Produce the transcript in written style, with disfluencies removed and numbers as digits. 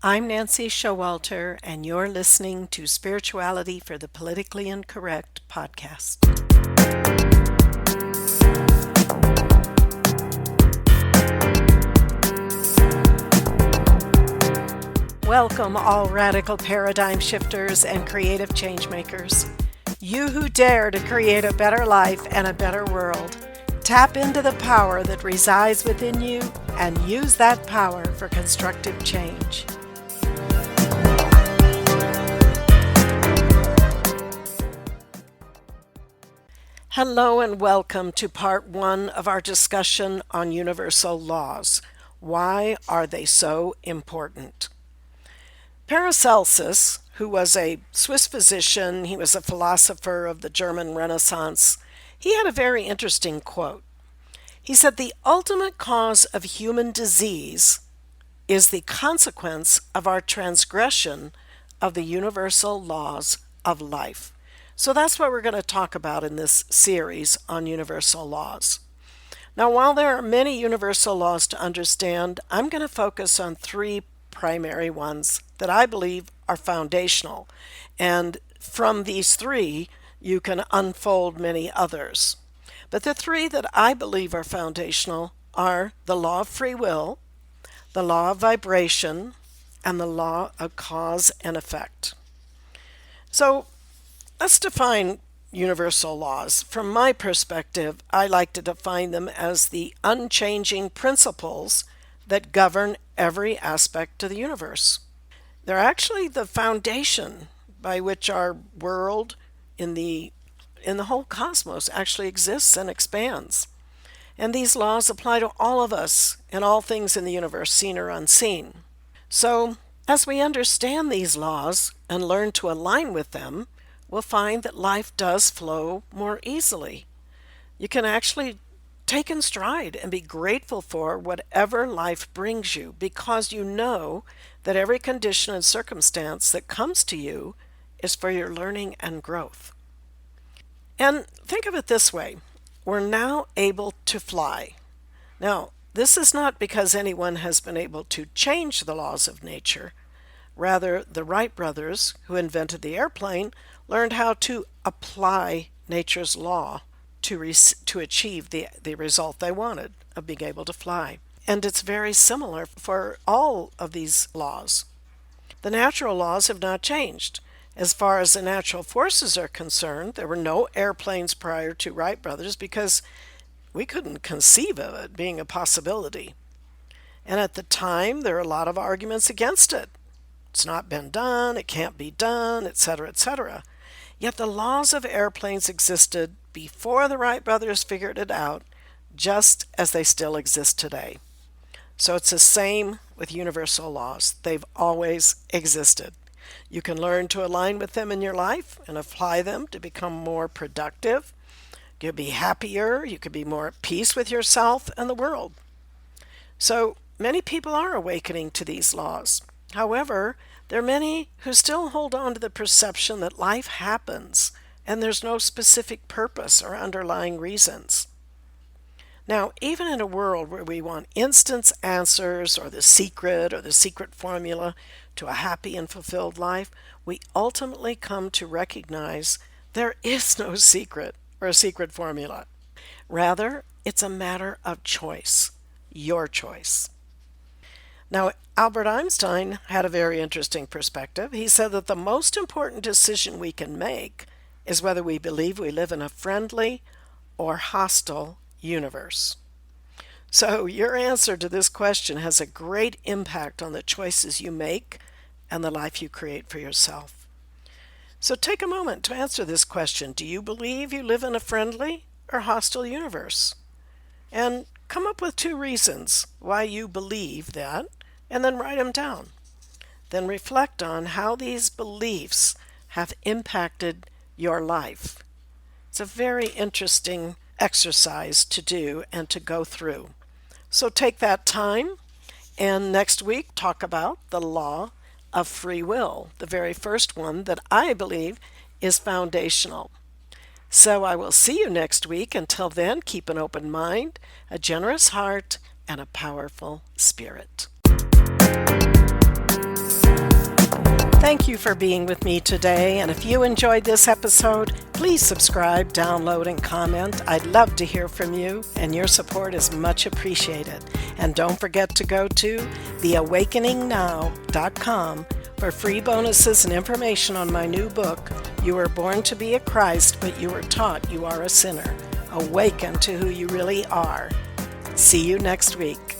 I'm Nancy Showalter, and you're listening to Spirituality for the Politically Incorrect podcast. Welcome, all radical paradigm shifters and creative changemakers. You who dare to create a better life and a better world. Tap into the power that resides within you and use that power for constructive change. Hello and welcome to part one of our discussion on universal laws. Why are they so important? Paracelsus, who was a Swiss physician, he was a philosopher of the German Renaissance, he had a very interesting quote. He said, "The ultimate cause of human disease is the consequence of our transgression of the universal laws of life." So that's what we're going to talk about in this series on universal laws. Now, while there are many universal laws to understand, I'm going to focus on three primary ones that I believe are foundational. And from these three, you can unfold many others. But the three that I believe are foundational are the law of free will, the law of vibration, and the law of cause and effect. So let's define universal laws. From my perspective, I like to define them as the unchanging principles that govern every aspect of the universe. They're actually the foundation by which our world in the whole cosmos actually exists and expands. And these laws apply to all of us and all things in the universe, seen or unseen. So, as we understand these laws and learn to align with them, we'll find that life does flow more easily. You can actually take in stride and be grateful for whatever life brings you because you know that every condition and circumstance that comes to you is for your learning and growth. And think of it this way. We're now able to fly. Now, this is not because anyone has been able to change the laws of nature. Rather, the Wright brothers, who invented the airplane, learned how to apply nature's law to achieve the result they wanted of being able to fly. And it's very similar for all of these laws. The natural laws have not changed. As far as the natural forces are concerned, there were no airplanes prior to Wright brothers because we couldn't conceive of it being a possibility. And at the time, there were a lot of arguments against it. It's not been done, it can't be done, etc., etc. Yet the laws of airplanes existed before the Wright brothers figured it out, just as they still exist today. So it's the same with universal laws. They've always existed. You can learn to align with them in your life and apply them to become more productive. You'll be happier. You could be more at peace with yourself and the world. So many people are awakening to these laws. However, there are many who still hold on to the perception that life happens and there's no specific purpose or underlying reasons. Now, even in a world where we want instant answers or the secret formula to a happy and fulfilled life, we ultimately come to recognize there is no secret or a secret formula. Rather, it's a matter of choice, your choice. Now, Albert Einstein had a very interesting perspective. He said that the most important decision we can make is whether we believe we live in a friendly or hostile universe. So your answer to this question has a great impact on the choices you make and the life you create for yourself. So take a moment to answer this question. Do you believe you live in a friendly or hostile universe? And come up with 2 reasons why you believe that, and then write them down. Then reflect on how these beliefs have impacted your life. It's a very interesting exercise to do and to go through. So take that time, and next week talk about the law of free will, the very first one that I believe is foundational. So I will see you next week. Until then, keep an open mind, a generous heart, and a powerful spirit. Thank you for being with me today, and if you enjoyed this episode, please subscribe, download, and comment. I'd love to hear from you, and your support is much appreciated. And don't forget to go to theawakeningnow.com for free bonuses and information on my new book, You Were Born to Be a Christ, but You Were Taught You Are a Sinner. Awaken to who you really are. See you next week.